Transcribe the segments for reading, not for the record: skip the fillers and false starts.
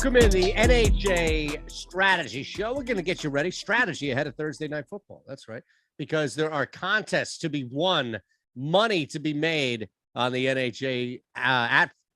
Welcome in the NHA Strategy Show. We're going to get you ready. Strategy ahead of Thursday Night Football. That's right. Because there are contests to be won, money to be made on the NHA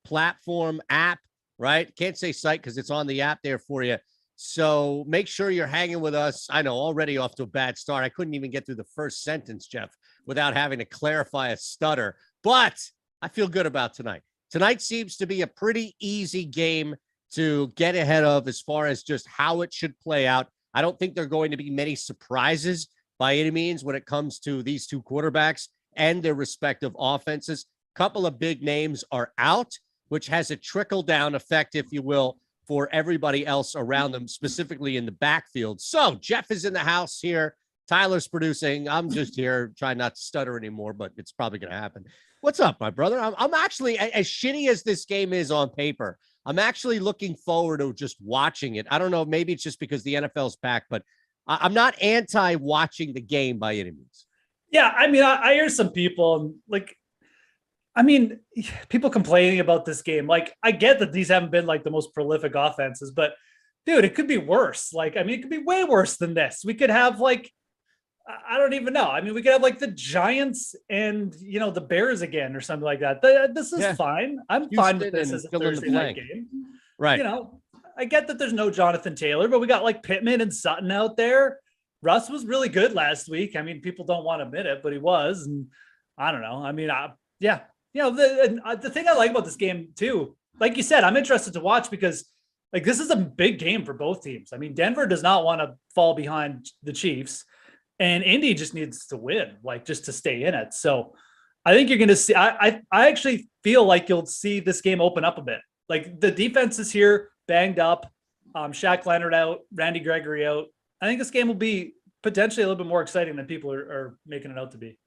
platform app, right? Can't say site because it's on the app there for you. So make sure you're hanging with us. I know, already off to a bad start. I couldn't even get through the first sentence, Geoff, without having to clarify a stutter. But I feel good about tonight. Tonight seems to be a pretty easy game to get ahead of as far as just how it should play out. I don't think there are going to be many surprises by any means when it comes to these two quarterbacks and their respective offenses. Couple of big names are out, which has a trickle-down effect, if you will, for everybody else around them, specifically in the backfield. So Geoff is in the house here. Tyler's producing. I'm just here trying not to stutter anymore, but it's probably going to happen. What's up, my brother? I'm actually, as shitty as this game is on paper, I'm actually looking forward to just watching it. I don't know. Maybe it's just because the NFL's back, but I'm not anti-watching the game by any means. Yeah, I mean, I hear some people people complaining about this game. Like, I get that these haven't been like the most prolific offenses, but dude, it could be worse. Like, I mean, it could be way worse than this. We could have I don't even know. I mean, we could have like the Giants and, the Bears again or something like that. This is fine. I'm fine with this as a Thursday night game. Right. I get that there's no Jonathan Taylor, but we got like Pittman and Sutton out there. Russ was really good last week. I mean, people don't want to admit it, but he was. And I don't know. I mean, the thing I like about this game too, like you said, I'm interested to watch because like this is a big game for both teams. I mean, Denver does not want to fall behind the Chiefs. And Indy just needs to win, like just to stay in it. So I think you're going to see, I actually feel like you'll see this game open up a bit. Like the defense is here, banged up, Shaq Leonard out, Randy Gregory out. I think this game will be potentially a little bit more exciting than people are making it out to be.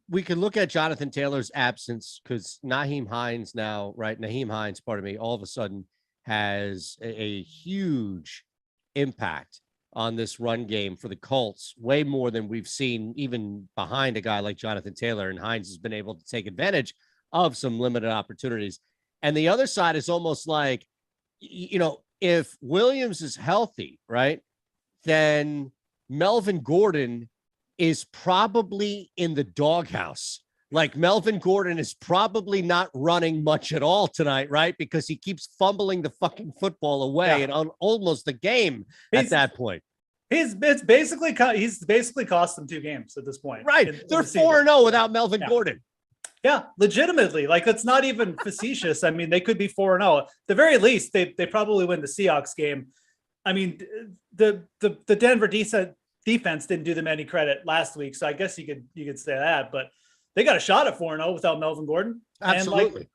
We can look at Jonathan Taylor's absence because Nyheim Hines now, right? Nyheim Hines, pardon me, all of a sudden has a huge impact on this run game for the Colts, way more than we've seen even behind a guy like Jonathan Taylor. And Hines has been able to take advantage of some limited opportunities. And the other side is almost like, if Williams is healthy, right, then Melvin Gordon is probably in the doghouse. Like Melvin Gordon is probably not running much at all tonight, right? Because he keeps fumbling the fucking football away and on almost the game at that point. He's basically cost them 2 games at this point. Right. They're 4-0 without Melvin Gordon. Yeah, legitimately. Like, it's not even facetious. I mean, they could be 4-0. At the very least, they probably win the Seahawks game. I mean, the Denver defense didn't do them any credit last week, so I guess you could say that, but they got a shot at 4-0 without Melvin Gordon. Absolutely.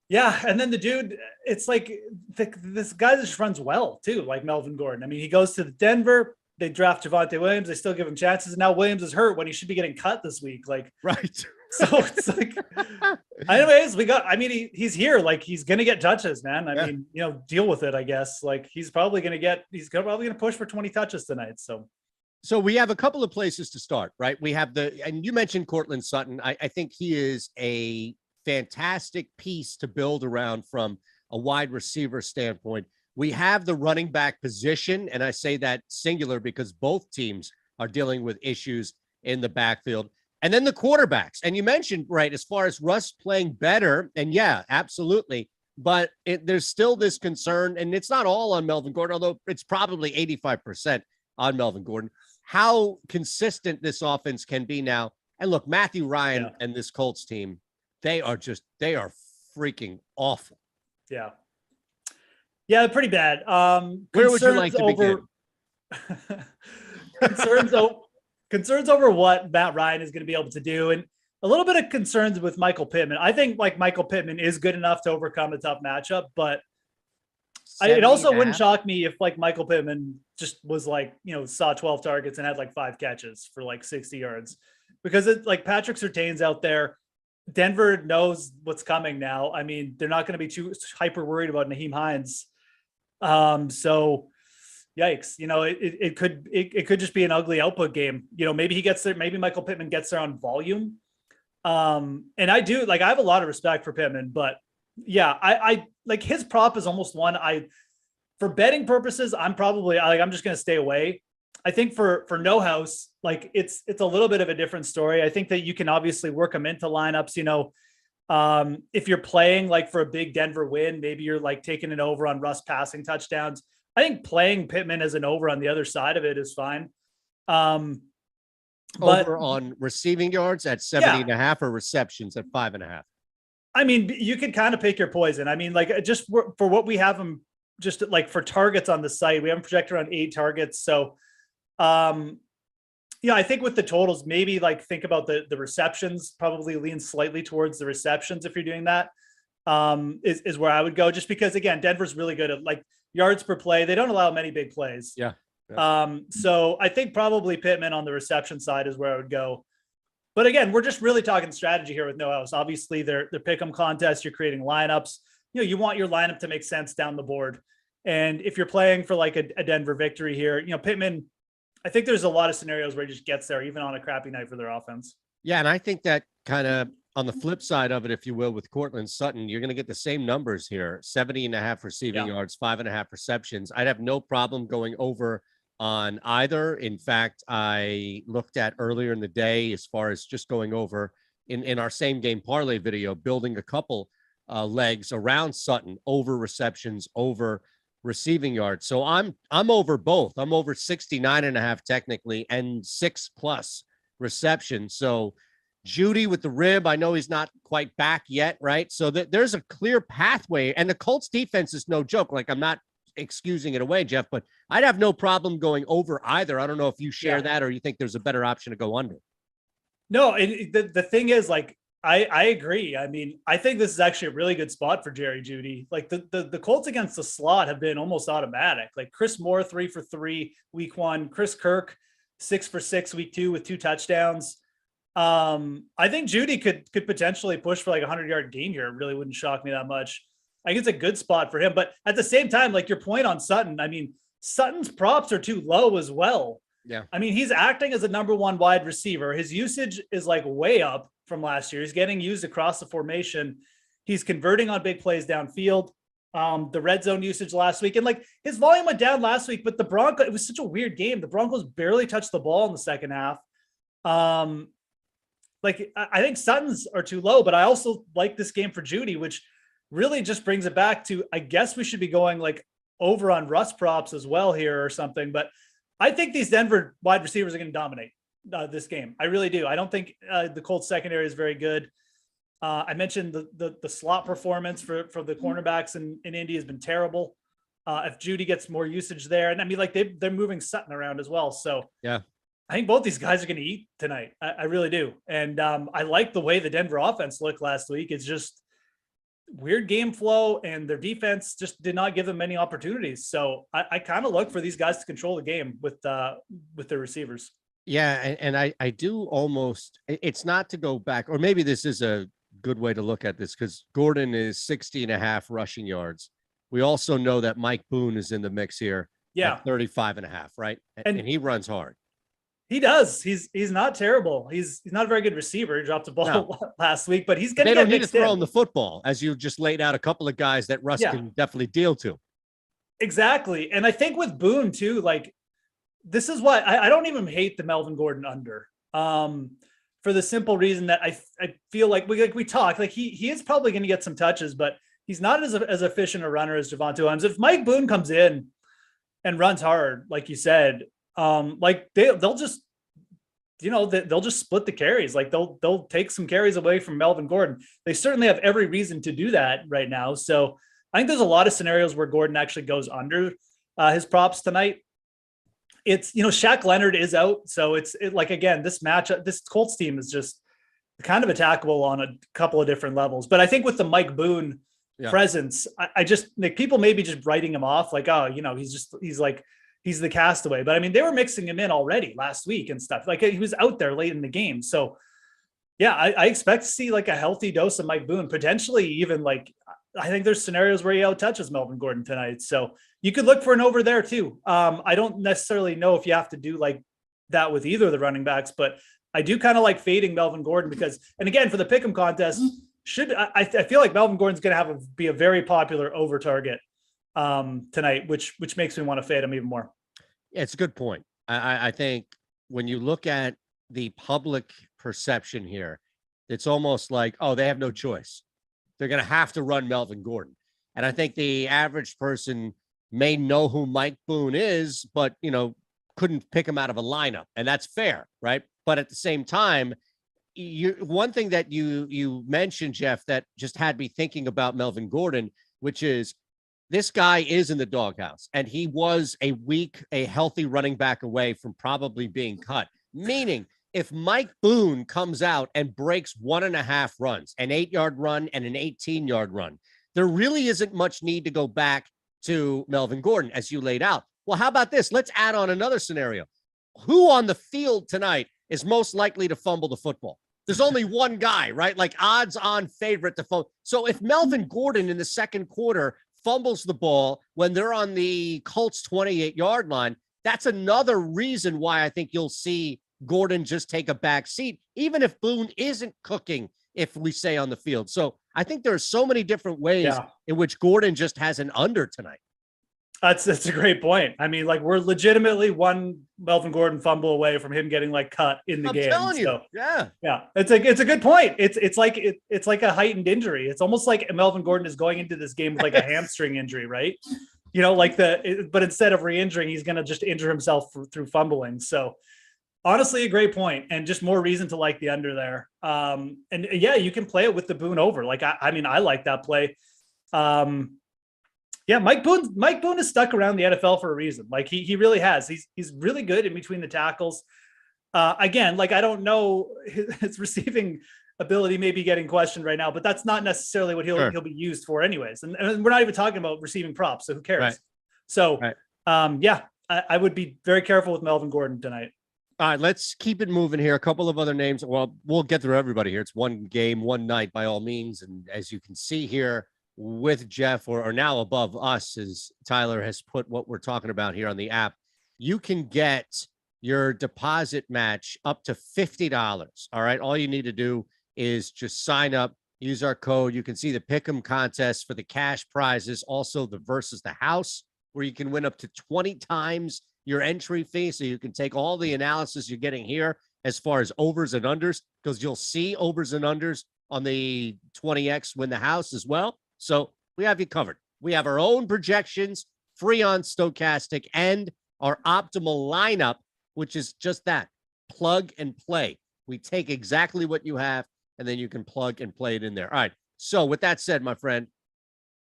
And then the dude, it's like this guy just runs well too, like Melvin Gordon. I mean, he goes to Denver, they draft Javonte Williams, they still give him chances. And now Williams is hurt when he should be getting cut this week. Like, right. So it's like, anyways, he's here. Like, he's going to get touches, man. I mean, deal with it, I guess. Like, he's probably going to push for 20 touches tonight. So we have a couple of places to start, right? We have and you mentioned Courtland Sutton. I think he is a fantastic piece to build around from a wide receiver standpoint. We have the running back position, and I say that singular because both teams are dealing with issues in the backfield. And then the quarterbacks. And you mentioned, right, as far as Russ playing better, and yeah, absolutely. But there's still this concern, and it's not all on Melvin Gordon, although it's probably 85% on Melvin Gordon, how consistent this offense can be now. And look, Matthew Ryan and this Colts team, they are freaking awful. Yeah. Yeah, pretty bad. Where would you like to begin? Concerns over what Matt Ryan is going to be able to do, and a little bit of concerns with Michael Pittman. I think like Michael Pittman is good enough to overcome a tough matchup, but it also wouldn't shock me if like Michael Pittman just was like, saw 12 targets and had like 5 catches for like 60 yards, because it's like Patrick Surtain's out there. Denver knows what's coming now. I mean, they're not going to be too hyper worried about Nyheim Hines. So yikes, it could just be an ugly output game. Maybe he gets there. Maybe Michael Pittman gets there on volume. And I have a lot of respect for Pittman, but yeah, like his prop is almost one for betting purposes, I'm just going to stay away. I think for No House, like it's a little bit of a different story. I think that you can obviously work them into lineups, if you're playing like for a big Denver win, maybe you're like taking an over on Russ passing touchdowns. I think playing Pittman as an over on the other side of it is fine. But over on receiving yards at 70.5 or receptions at 5.5. I mean, you can kind of pick your poison. I mean, like just for what we have them, just like for targets on the site, we have them projected around 8 targets. So, I think with the totals, maybe like think about the receptions, probably lean slightly towards the receptions if you're doing that, is where I would go. Just because, again, Denver's really good at like yards per play. They don't allow many big plays. Yeah. So I think probably Pittman on the reception side is where I would go. But again, we're just really talking strategy here with No House. Obviously, they're pick'em contests. You're creating lineups. You want your lineup to make sense down the board. And if you're playing for like a Denver victory here, Pittman, I think there's a lot of scenarios where he just gets there, even on a crappy night for their offense. Yeah, and I think that kind of on the flip side of it, if you will, with Cortland Sutton, you're going to get the same numbers here: 70.5 receiving yards, 5.5 receptions. I'd have no problem going over on either. In fact, I looked at earlier in the day as far as just going over in our same game parlay video, building a couple legs around Sutton, over receptions, over receiving yards. So I'm over both. I'm over 69.5 technically, and 6+ reception. So Judy with the rib, I know he's not quite back yet, right? So there's a clear pathway, and the Colts defense is no joke. Like, I'm not excusing it away, Geoff, but I'd have no problem going over either. I don't know if you share that, or you think there's a better option to go under. No, the thing is, like, I agree. I mean, I think this is actually a really good spot for Jerry Jeudy. Like the Colts against the slot have been almost automatic. Like Chris Moore, 3 for 3 week 1, Chris Kirk, 6 for 6 week 2 with 2 touchdowns. I think Jeudy could potentially push for like a 100-yard game here. It really wouldn't shock me that much. I think it's a good spot for him, but at the same time, like your point on Sutton, I mean, Sutton's props are too low as well. Yeah. I mean, he's acting as a number 1 wide receiver. His usage is like way up from last year. He's getting used across the formation. He's converting on big plays downfield. The red zone usage last week, and like his volume went down last week, but the Broncos, it was such a weird game. The Broncos barely touched the ball in the second half. Like I think Sutton's are too low, but I also like this game for Jeudy, which really just brings it back to, I guess we should be going like over on Russ props as well here or something. But I think these Denver wide receivers are going to dominate this game. I really do. I don't think the Colts secondary is very good. I mentioned the slot performance for the cornerbacks in Indy has been terrible. If Jeudy gets more usage there, and I mean, like they're moving Sutton around as well. So yeah, I think both these guys are going to eat tonight. I really do. And I like the way the Denver offense looked last week. It's just weird game flow, and their defense just did not give them many opportunities. So I kind of look for these guys to control the game with their receivers. Yeah, and I do almost, it's not to go back, or maybe this is a good way to look at this, because Gordon is 60.5 rushing yards. We also know that Mike Boone is in the mix here. Yeah. 35.5, right? And he runs hard. He does. He's not terrible. He's not a very good receiver. He dropped the ball last week, but he's going to get mixed in. They don't need to throw him the football, as you just laid out a couple of guys that Russ can definitely deal to. Exactly. And I think with Boone too, like, this is why I don't even hate the Melvin Gordon under, for the simple reason that I feel like we talk, like he is probably going to get some touches, but he's not as efficient a runner as Javonte Williams. If Mike Boone comes in and runs hard, like you said, like they'll just, they'll just split the carries. Like they'll take some carries away from Melvin Gordon. They certainly have every reason to do that right now. So I think there's a lot of scenarios where Gordon actually goes under his props tonight. It's, Shaq Leonard is out. So it's like, again, this matchup, this Colts team is just kind of attackable on a couple of different levels. But I think with the Mike Boone presence, I just like people maybe just writing him off like, oh, he's the castaway. But I mean, they were mixing him in already last week and stuff. Like he was out there late in the game. So yeah, I expect to see like a healthy dose of Mike Boone, potentially even like, I think there's scenarios where he out touches Melvin Gordon tonight. So you could look for an over there too. I don't necessarily know if you have to do like that with either of the running backs, but I do kind of like fading Melvin Gordon because, and again, for the pick'em contest, I feel like Melvin Gordon's going to be a very popular over target tonight, which makes me want to fade him even more. Yeah, it's a good point. I think when you look at the public perception here, it's almost like, oh, they have no choice. They're going to have to run Melvin Gordon. And I think the average person may know who Mike Boone is, but, couldn't pick him out of a lineup. And that's fair, right? But at the same time, one thing that you mentioned, Geoff, that just had me thinking about Melvin Gordon, which is this guy is in the doghouse, and he was a healthy running back away from probably being cut. Meaning, if Mike Boone comes out and breaks 1.5 runs, an 8-yard run and an 18-yard run, there really isn't much need to go back to Melvin Gordon, as you laid out. Well, how about this? Let's add on another scenario. Who on the field tonight is most likely to fumble the football? There's only one guy, right? Like odds-on favorite to fumble. So if Melvin Gordon in the second quarter fumbles the ball when they're on the Colts 28-yard line, that's another reason why I think you'll see Gordon just take a back seat, even if Boone isn't cooking, if we say on the field. So I think there are so many different ways in which Gordon just has an under tonight. That's a great point. I mean, like, we're legitimately one Melvin Gordon fumble away from him getting cut in the game. I'm telling you, so, yeah. It's a good point. It's like a heightened injury. It's almost like Melvin Gordon is going into this game with like a hamstring injury, right? But instead of re-injuring, he's going to just injure himself through fumbling. So, honestly, a great point, and just more reason to like the under there. And yeah, you can play it with the Boone over. Like, I mean, I like that play. Yeah, Mike Boone is stuck around the NFL for a reason. Like he really has. He's really good in between the tackles. Again, like, I don't know, his receiving ability may be getting questioned right now, but that's not necessarily what he'll be used for anyways. And we're not even talking about receiving props, so who cares? Right. So yeah, I would be very careful with Melvin Gordon tonight. All right, let's keep it moving here. A couple of other names. Well, we'll get through everybody here. It's one game, one night by all means. And as you can see here, with Geoff, or now above us, as Tyler has put what we're talking about here on the app, you can get your deposit match up to $50. All right. All you need to do is just sign up, use our code. You can see the Pick'em contest for the cash prizes, also the versus the house, where you can win up to 20 times your entry fee. So you can take all the analysis you're getting here as far as overs and unders, because you'll see overs and unders on the 20X win the house as well. So we have you covered. We have our own projections, free on Stokastic, and our optimal lineup, which is just that, plug and play. We take exactly what you have, and then you can plug and play it in there. All right. So with that said, my friend,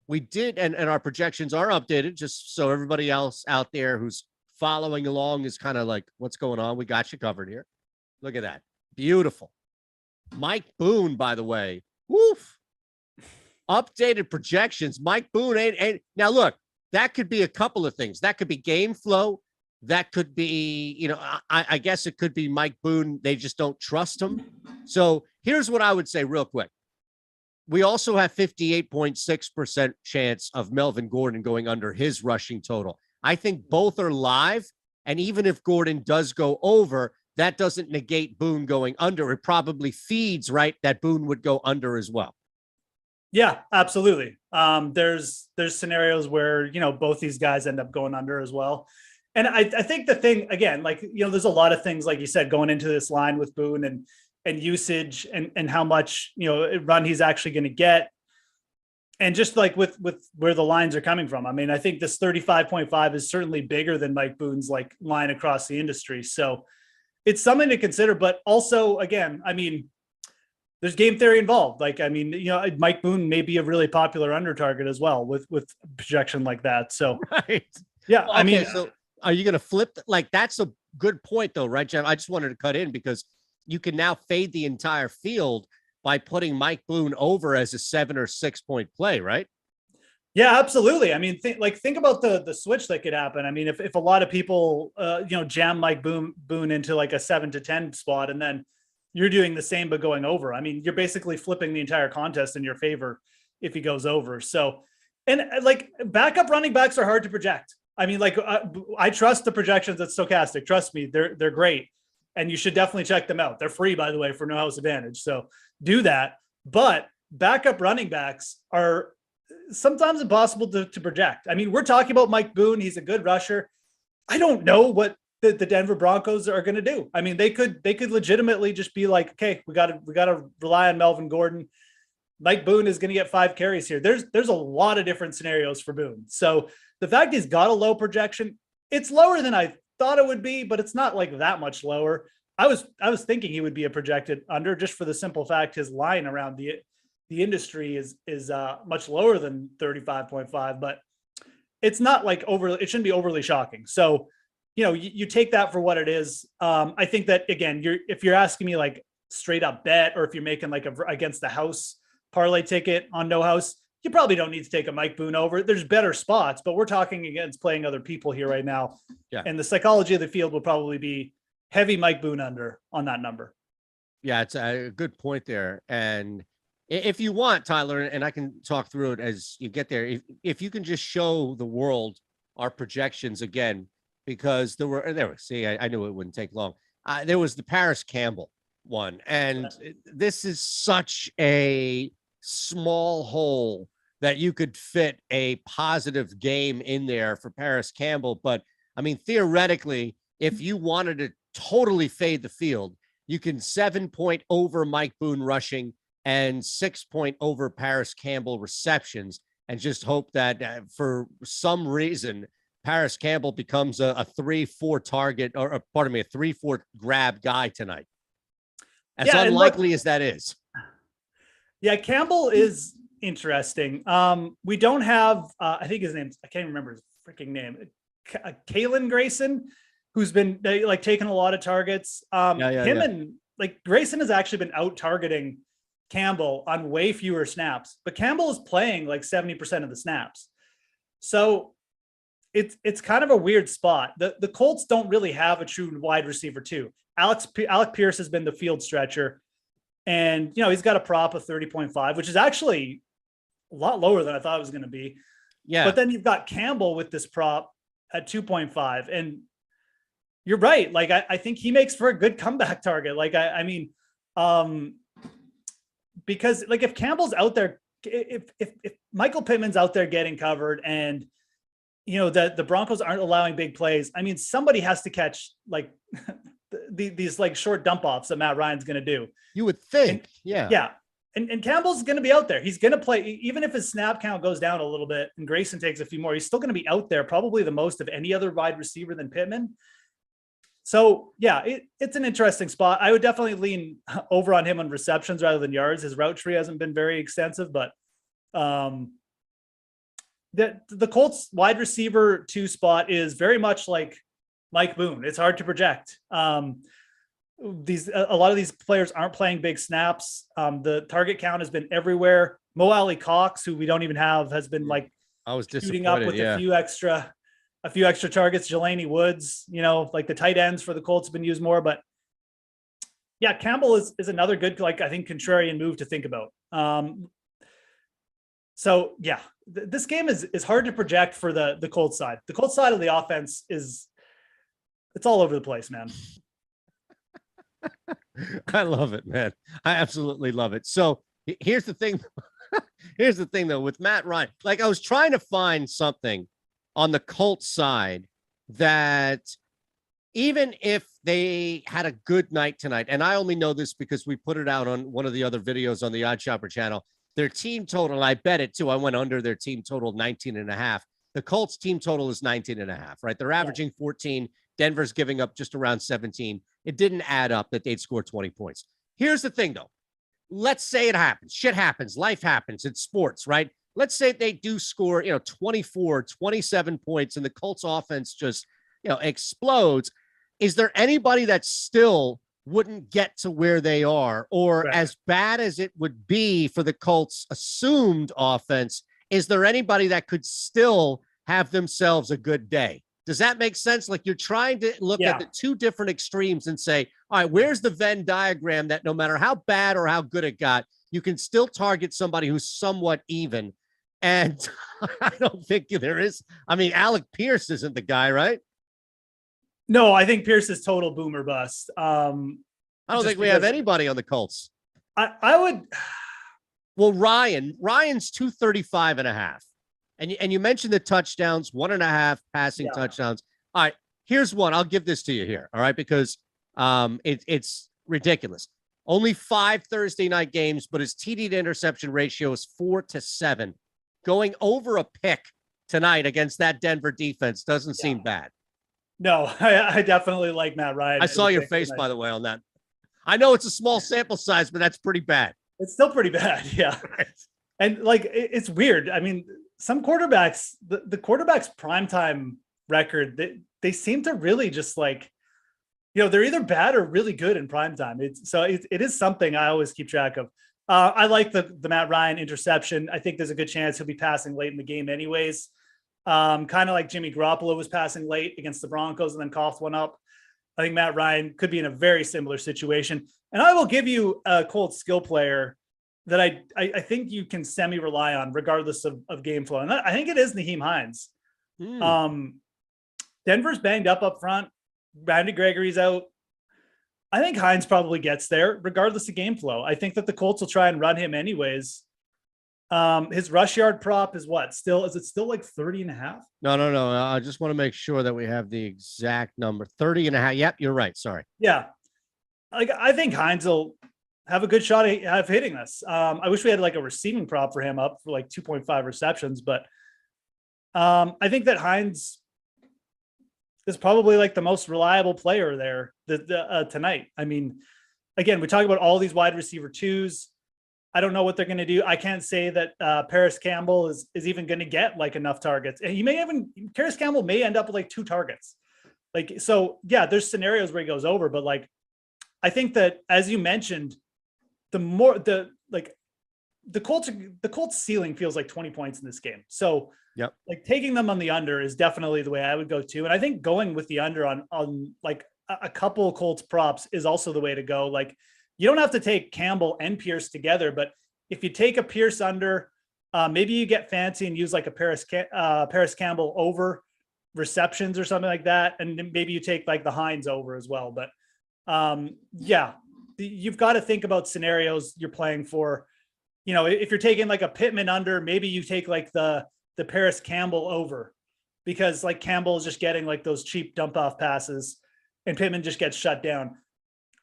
we did, and our projections are updated, just so everybody else out there who's following along is kind of like, what's going on? We got you covered here. Look at that. Beautiful. Mike Boone, by the way, woof. Updated projections. Mike Boone ain't now. Look, that could be a couple of things. That could be game flow. That could be, I guess it could be Mike Boone. They just don't trust him. So here's what I would say real quick. We also have 58.6% chance of Melvin Gordon going under his rushing total. I think both are live. And even if Gordon does go over, that doesn't negate Boone going under. It probably feeds, right, that Boone would go under as well. Yeah, absolutely. There's scenarios where, both these guys end up going under as well. And I think the thing, again, like, there's a lot of things, like you said, going into this line with Boone and usage and how much, run he's actually going to get. And just like with where the lines are coming from. I mean, I think this 35.5 is certainly bigger than Mike Boone's like line across the industry. So it's something to consider, but also, again, I mean, there's game theory involved. Like, I mean, Mike Boone may be a really popular under target as well with projection like that. So, right. Yeah. Well, I mean, so are you going to flip? Like, that's a good point though, right, Geoff? I just wanted to cut in because you can now fade the entire field by putting Mike Boone over as a 7 or 6 point play, right? Yeah, absolutely. I mean, think about the switch that could happen. I mean, if a lot of people, jam Mike Boone into like a 7 to 10 spot, and then you're doing the same, but going over. I mean, you're basically flipping the entire contest in your favor if he goes over. So, and like backup running backs are hard to project. I mean, like I trust the projections at Stokastic. Trust me, they're great. And you should definitely check them out. They're free, by the way, for No House Advantage. So do that. But backup running backs are sometimes impossible to project. I mean, we're talking about Mike Boone. He's a good rusher. I don't know what the Denver Broncos are going to do. I mean, they could legitimately just be like, okay, we got to rely on Melvin Gordon. Mike Boone is going to get 5 carries here. There's a lot of different scenarios for Boone. So the fact he's got a low projection, it's lower than I thought it would be, but it's not like that much lower. I was thinking he would be a projected under, just for the simple fact his line around the industry is much lower than 35.5, but it's not like it shouldn't be overly shocking. So, you take that for what it is. I think that, again, if you're asking me like straight up bet, or if you're making like against the house parlay ticket on no house, you probably don't need to take a Mike Boone over. There's better spots, but we're talking against playing other people here right now. Yeah. And the psychology of the field will probably be heavy Mike Boone under on that number. Yeah, it's a good point there. And if you want, Tyler, and I can talk through it as you get there, if you can just show the world our projections again, because I knew it wouldn't take long. There was the Paris Campbell one, and this is such a small hole that you could fit a positive game in there for Paris Campbell. But I mean, theoretically, if you wanted to totally fade the field, you can 7-point over Mike Boone rushing and 6-point over Paris Campbell receptions, and just hope that for some reason Paris Campbell becomes a 3-4 target, or pardon me, a 3-4 grab guy tonight. As unlikely as that is. Yeah, Campbell is interesting. We don't have, I think his name's, I can't remember his freaking name, Kalen Grayson, who's been like taking a lot of targets. And like Grayson has actually been out targeting Campbell on way fewer snaps, but Campbell is playing like 70% of the snaps. So it's kind of a weird spot. The Colts don't really have a true wide receiver too. Alec Pierce has been the field stretcher, and he's got a prop of 30.5, which is actually a lot lower than I thought it was going to be. Yeah. But then you've got Campbell with this prop at 2.5, and you're right. Like I think he makes for a good comeback target. Like I mean, because like if Campbell's out there, if Michael Pittman's out there getting covered, and the Broncos aren't allowing big plays, I mean, somebody has to catch like these like short dump offs that Matt Ryan's going to do. You would think. Yeah. And Campbell's going to be out there. He's going to play, even if his snap count goes down a little bit and Grayson takes a few more, he's still going to be out there, probably the most of any other wide receiver than Pittman. So yeah, it's an interesting spot. I would definitely lean over on him on receptions rather than yards. His route tree hasn't been very extensive, but the Colts wide receiver 2 spot is very much like Mike Boone. It's hard to project. A lot of these players aren't playing big snaps. The target count has been everywhere. Mo Alley Cox, who we don't even have, has been like shooting up with a few extra targets. Jelani Woods, like the tight ends for the Colts have been used more, but yeah, Campbell is another good, like, I think contrarian move to think about. So yeah, this game is hard to project for the Colts side. The Colts side of the offense it's all over the place, man. I love it, man. I absolutely love it. So here's the thing. Here's the thing though, with Matt Ryan, like I was trying to find something on the Colts side that even if they had a good night tonight, and I only know this because we put it out on one of the other videos on the Odd Shopper channel, their team total, I bet it too. I went under their team total 19.5. The Colts team total is 19.5, right? They're averaging 14. Denver's giving up just around 17. It didn't add up that they'd score 20 points. Here's the thing though. Let's say it happens. Shit happens. Life happens. It's sports, right? Let's say they do score, 24, 27 points and the Colts offense just, explodes. Is there anybody that still wouldn't get to where they are? Or right, as bad as it would be for the Colts assumed offense, is there anybody that could still have themselves a good day? Does that make sense? Like you're trying to look at the two different extremes and say, all right, where's the Venn diagram that no matter how bad or how good it got, you can still target somebody who's somewhat even. And I don't think there is. I mean, Alec Pierce isn't the guy, right? No, I think Pierce is total boomer bust. I don't think we have anybody on the Colts. I would, Well, Ryan's 235.5. And you mentioned the touchdowns, 1.5 passing touchdowns. All right, here's one. I'll give this to you here. All right, because it's ridiculous. Only 5 Thursday night games, but his TD to interception ratio is 4-7. Going over a pick tonight against that Denver defense doesn't seem bad. No, I definitely like Matt Ryan. I saw your face, by the way, on that. I know it's a small sample size, but that's pretty bad. It's still pretty bad. Yeah. Right. And like, it's weird. I mean, some quarterbacks, the quarterback's primetime record, they seem to really just like, they're either bad or really good in primetime. It is something I always keep track of. I like the Matt Ryan interception. I think there's a good chance he'll be passing late in the game anyways. Kind of like Jimmy Garoppolo was passing late against the Broncos and then coughed one up. I think Matt Ryan could be in a very similar situation. And I will give you a Colts skill player that I think you can semi-rely on regardless of game flow. And I think it is Nyheim Hines. Denver's banged up front. Randy Gregory's out. I think Hines probably gets there regardless of game flow. I think that the Colts will try and run him anyways. His rush yard prop is what? Is it still like 30.5? No. I just want to make sure that we have the exact number. 30.5. Yep, you're right. Sorry. Yeah. Like, I think Hines will have a good shot of hitting this. I wish we had like a receiving prop for him up for like 2.5 receptions, but I think that Hines is probably like the most reliable player there tonight. I mean, again, we talk about all these wide receiver twos. I don't know what they're going to do. I can't say that Paris Campbell is even going to get like enough targets. And Paris Campbell may end up with like 2 targets. Like, so yeah, there's scenarios where he goes over, but like, I think that as you mentioned, the Colts ceiling feels like 20 points in this game. So yep, like taking them on the under is definitely the way I would go too. And I think going with the under on like a couple of Colts props is also the way to go. Like, you don't have to take Campbell and Pierce together, but if you take a Pierce under, maybe you get fancy and use like a Paris Campbell over receptions or something like that. And then maybe you take like the Hines over as well. But you've got to think about scenarios you're playing for. If you're taking like a Pittman under, maybe you take like the Paris Campbell over, because like Campbell is just getting like those cheap dump off passes and Pittman just gets shut down.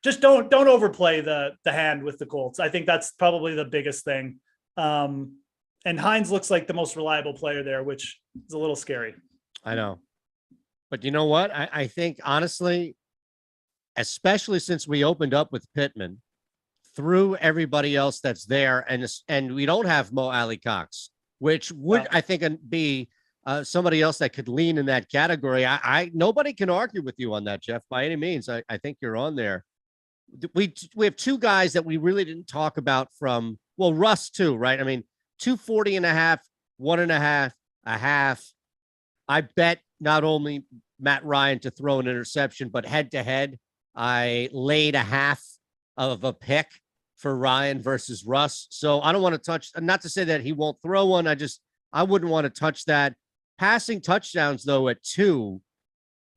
Just don't overplay the hand with the Colts. I think that's probably the biggest thing. And Hines looks like the most reliable player there, which is a little scary. I know. But you know what? I think honestly, especially since we opened up with Pittman, through everybody else that's there, and we don't have Mo Alley Cox, which would I think be somebody else that could lean in that category. Nobody can argue with you on that, Geoff, by any means. I think you're on there. We have 2 guys that we really didn't talk about from, well, Russ too, right? I mean, 240.5, 1.5, a half. I bet not only Matt Ryan to throw an interception, but head to head, I laid a half of a pick for Ryan versus Russ. So I don't want to touch, not to say that he won't throw one. I wouldn't want to touch that. Passing touchdowns though at 2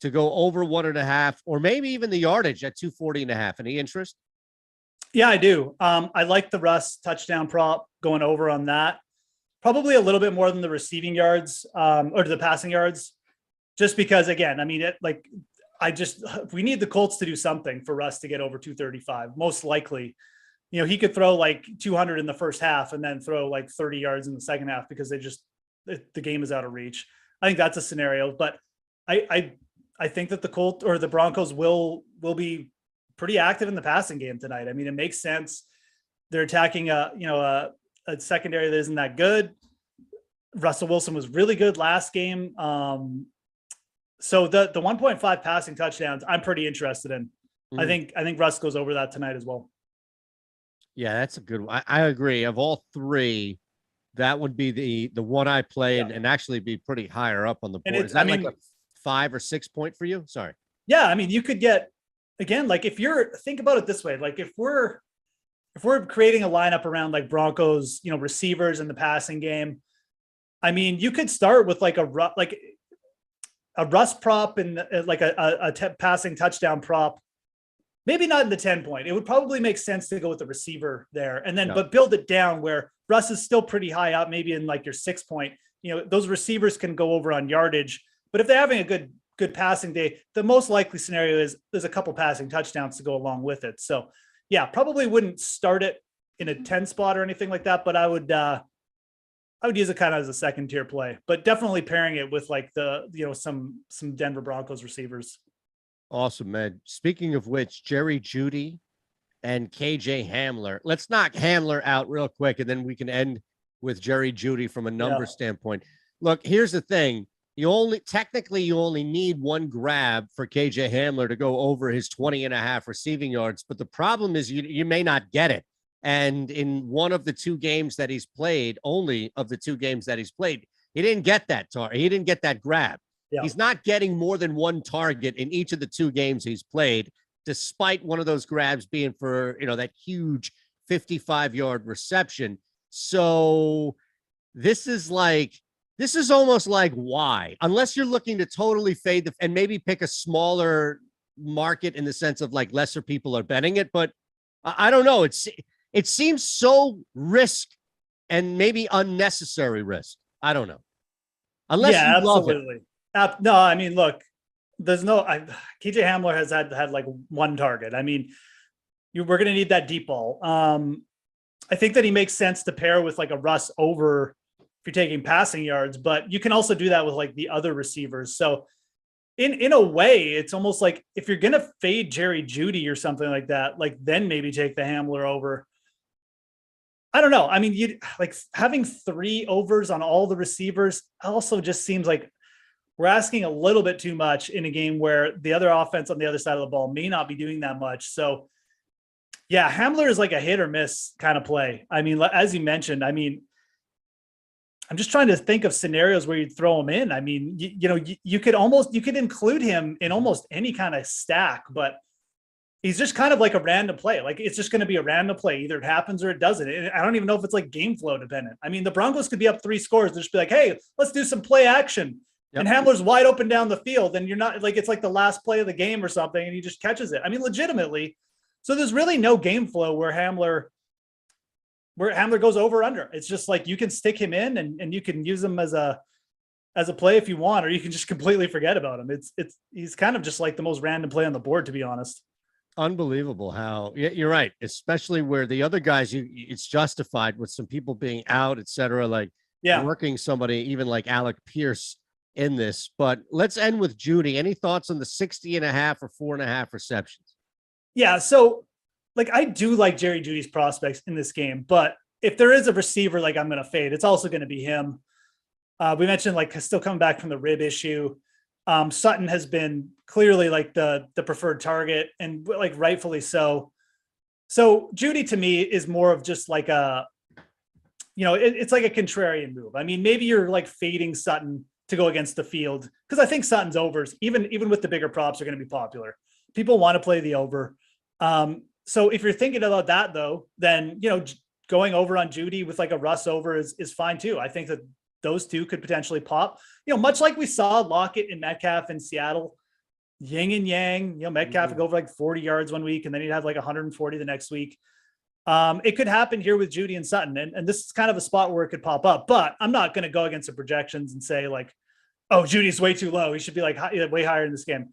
to go over 1.5, or maybe even the yardage at 240.5. Any interest? Yeah, I do. I like the Russ touchdown prop going over on that. Probably a little bit more than the receiving yards or the passing yards, just because, again, I mean, we need the Colts to do something for Russ to get over 235. Most likely, he could throw like 200 in the first half and then throw like 30 yards in the second half because the game is out of reach. I think that's a scenario, but I think that the Colts or the Broncos will be pretty active in the passing game tonight. I mean, it makes sense. They're attacking a secondary that isn't that good. Russell Wilson was really good last game. So the 1.5 passing touchdowns, I'm pretty interested in. I think Russ goes over that tonight as well. Yeah, that's a good one. I agree. Of all 3, that would be the one I played and actually be pretty higher up on the board. Is that like a 5 or 6 point for you? Sorry. Yeah, I mean, you could get, again, like think about it this way. Like if we're creating a lineup around like Broncos, receivers in the passing game, I mean, you could start with like a Russ prop and like a passing touchdown prop maybe not in the 10 point. It would probably make sense to go with the receiver there and then, but build it down where Russ is still pretty high up, maybe in like your 6 point, those receivers can go over on yardage, but if they're having a good passing day, the most likely scenario is there's a couple passing touchdowns to go along with it. So yeah, probably wouldn't start it in a 10 spot or anything like that, but I would use it kind of as a second tier play, but definitely pairing it with like some Denver Broncos receivers. Awesome, man. Speaking of which, Jerry Jeudy and KJ Hamler. Let's knock Hamler out real quick, and then we can end with Jerry Jeudy from a number standpoint. Look, here's the thing. You only need one grab for KJ Hamler to go over his 20.5 receiving yards. But the problem is you may not get it. And in one of the two games that he's played, only of the two games that he's played, he didn't get that he didn't get that grab. Yeah. He's not getting more than one target in each of the two games he's played, despite one of those grabs being for, that huge 55-yard reception. So this is almost like why, unless you're looking to totally fade and maybe pick a smaller market in the sense of like lesser people are betting it. But I don't know. It seems so risk and maybe unnecessary risk. I don't know. Unless you absolutely. Love it. No, I mean, look, there's KJ Hamler has had like one target. I mean, we're going to need that deep ball. I think that he makes sense to pair with like a Russ over if you're taking passing yards, but you can also do that with like the other receivers. So in a way, it's almost like if you're going to fade Jerry Jeudy or something like that, like then maybe take the Hamler over. I don't know. I mean, you like having 3 overs on all the receivers also just seems like we're asking a little bit too much in a game where the other offense on the other side of the ball may not be doing that much. So yeah, Hamler is like a hit or miss kind of play. I mean, as you mentioned, I mean, I'm just trying to think of scenarios where you'd throw him in. I mean, you could include him in almost any kind of stack, but he's just kind of like a random play. Like it's just going to be a random play. Either it happens or it doesn't. I don't even know if it's like game flow dependent. I mean, the Broncos could be up 3 scores. They'll just be like, hey, let's do some play action. Yep. And Hamler's wide open down the field. And you're not like, it's like the last play of the game or something. And he just catches it. I mean, legitimately. So there's really no game flow where Hamler goes over or under. It's just like you can stick him in and you can use him as a play if you want, or you can just completely forget about him. He's kind of just like the most random play on the board, to be honest. Unbelievable how you're right, especially where the other guys, it's justified with some people being out, et cetera, like working somebody even like Alec Pierce in this. But let's end with Jeudy. Any thoughts on the 60.5 or 4.5 receptions? Yeah. So like, I do like Jerry Jeudy's prospects in this game, but if there is a receiver, like I'm going to fade, it's also going to be him. We mentioned like still coming back from the rib issue. Sutton has been clearly like the preferred target and like rightfully so. So Jeudy to me is more of just like it's like a contrarian move. I mean, maybe you're like fading Sutton to go against the field because I think Sutton's overs, even with the bigger props, are going to be popular. People want to play the over. So if you're thinking about that though, then, going over on Jeudy with like a Russ over is fine too. I think that those two could potentially pop, much like we saw Lockett and Metcalf in Seattle, yin and yang, Metcalf would go over like 40 yards one week and then he'd have like 140 the next week. It could happen here with Jeudy and Sutton. And this is kind of a spot where it could pop up, but I'm not going to go against the projections and say like, oh, Judy's way too low. He should be like way higher in this game.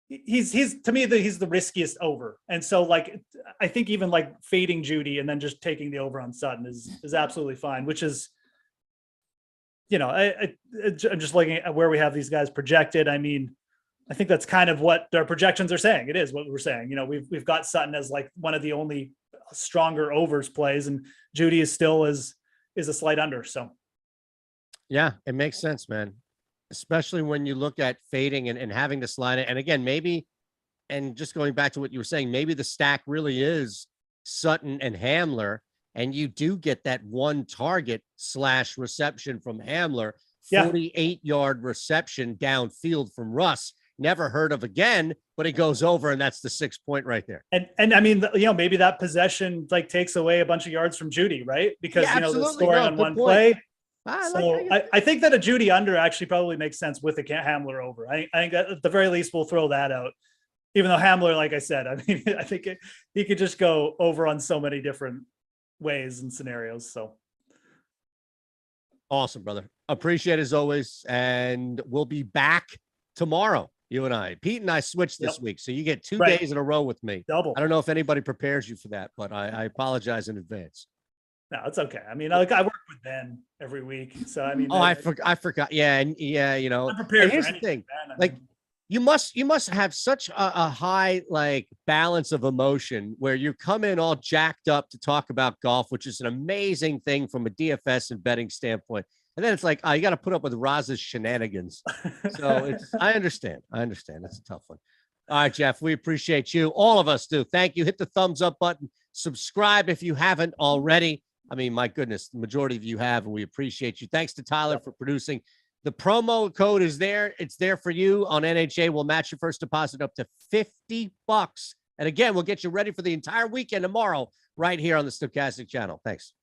He's to me, he's the riskiest over. And so like, I think even like fading Jeudy and then just taking the over on Sutton is absolutely fine, which is, I'm just looking at where we have these guys projected. I mean, I think that's kind of what their projections are saying. It is what we're saying. We've got Sutton as like one of the only stronger overs plays, and Jeudy is still is a slight under. So yeah, it makes sense, man. Especially when you look at fading and having to slide it. And again, maybe, and just going back to what you were saying, maybe the stack really is Sutton and Hamler, and you do get that one target / reception from Hamler, 48-yard reception downfield from Russ. Never heard of again, but it goes over, and that's the 6 point right there. And I mean, maybe that possession like takes away a bunch of yards from Jeudy, right? Because the scoring on one play. I think that a Jeudy under actually probably makes sense with a Hamler over. I think that at the very least we'll throw that out. Even though Hamler, like I said, I mean, I think he could just go over on so many different ways and scenarios. So awesome, brother. Appreciate it as always. And we'll be back tomorrow, you and I. Pete and I switched this week, so you get 2 days in a row with me. Double. I don't know if anybody prepares you for that, but I apologize in advance. No, it's okay. I mean, I work with Ben every week, so I mean. Oh, I forgot. Yeah, and yeah, you know. I'm prepared. And here's the thing, like. You must have such a high like balance of emotion where you come in all jacked up to talk about golf, which is an amazing thing from a DFS and betting standpoint. And then it's like, oh, you got to put up with Raz's shenanigans. So I understand. It's a tough one. All right, Geoff, we appreciate you. All of us do. Thank you. Hit the thumbs up button. Subscribe if you haven't already. I mean, my goodness, the majority of you have, and we appreciate you. Thanks to Tyler for producing. The promo code is there. It's there for you on NHA. We'll match your first deposit up to $50. And again, we'll get you ready for the entire weekend tomorrow right here on the Stokastic channel. Thanks.